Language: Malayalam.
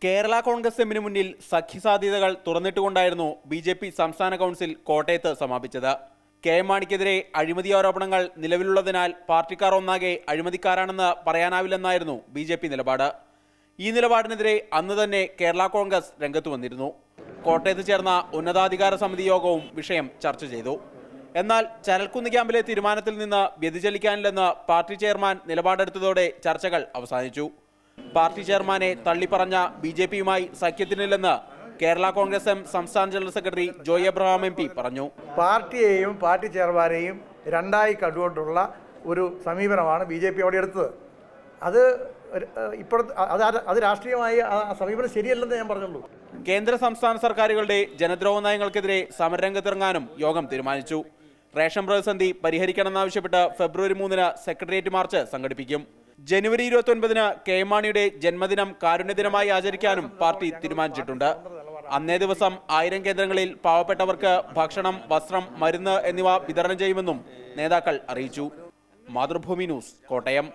കേരള കോൺഗ്രസ് എമ്മിന് മുന്നിൽ സഖ്യസാധ്യതകൾ തുറന്നിട്ടുകൊണ്ടായിരുന്നു ബി.ജെ.പി. സംസ്ഥാന കൗൺസിൽ കോട്ടയത്ത് സമാപിച്ചത്. കെ എം മാണിക്കെതിരെ അഴിമതി ആരോപണങ്ങൾ നിലവിലുള്ളതിനാൽ പാർട്ടിക്കാർ ഒന്നാകെ അഴിമതിക്കാരാണെന്ന് പറയാനാവില്ലെന്നായിരുന്നു ബി.ജെ.പി. നിലപാട്. ഈ നിലപാടിനെതിരെ അന്ന് തന്നെ കേരള കോൺഗ്രസ് രംഗത്ത് വന്നിരുന്നു. കോട്ടയത്ത് ചേർന്ന ഉന്നതാധികാര സമിതി യോഗവും വിഷയം ചർച്ച ചെയ്തു. എന്നാൽ ചരൽക്കുന്ന് ക്യാമ്പിലെ തീരുമാനത്തിൽ നിന്ന് വ്യതിചലിക്കാനില്ലെന്ന് പാർട്ടി ചെയർമാൻ നിലപാടെടുത്തതോടെ ചർച്ചകൾ അവസാനിച്ചു. പാർട്ടി ചെയർമാനെ തള്ളിപ്പറഞ്ഞ ബി.ജെ.പിയുമായി സഖ്യത്തിനില്ലെന്ന് കേരള കോൺഗ്രസ് എം സംസ്ഥാന general secretary Joy Abraham MP. പറഞ്ഞു. പാർട്ടിയെയും പാർട്ടി ചെയർമാനെയും രണ്ടായി കണ്ടുകൊണ്ടുള്ള ഒരു സമീപനമാണ് ബി.ജെ.പി. അവിടെ എടുത്തത്. അത് അത് രാഷ്ട്രീയമായി ആ സമീപനം ശരിയല്ലെന്ന് ഞാൻ പറഞ്ഞുള്ളൂ. കേന്ദ്ര സംസ്ഥാന സർക്കാരുകളുടെ ജനദ്രോഹ നയങ്ങൾക്കെതിരെ സമരരംഗത്തിറങ്ങാനും യോഗം തീരുമാനിച്ചു. റേഷൻ പ്രതിസന്ധി പരിഹരിക്കണമെന്നാവശ്യപ്പെട്ട് ഫെബ്രുവരി 3 സെക്രട്ടേറിയറ്റ് മാർച്ച് സംഘടിപ്പിക്കും. ജനുവരി 29 കെ എം മാണിയുടെ ജന്മദിനം കാരുണ്യദിനമായി ആചരിക്കാനും പാർട്ടി തീരുമാനിച്ചിട്ടുണ്ട്. അന്നേ ദിവസം 1000 കേന്ദ്രങ്ങളിൽ പാവപ്പെട്ടവർക്ക് ഭക്ഷണം, വസ്ത്രം, മരുന്ന് എന്നിവ വിതരണം ചെയ്യുമെന്നും നേതാക്കൾ അറിയിച്ചു. മാതൃഭൂമി ന്യൂസ്, കോട്ടയം.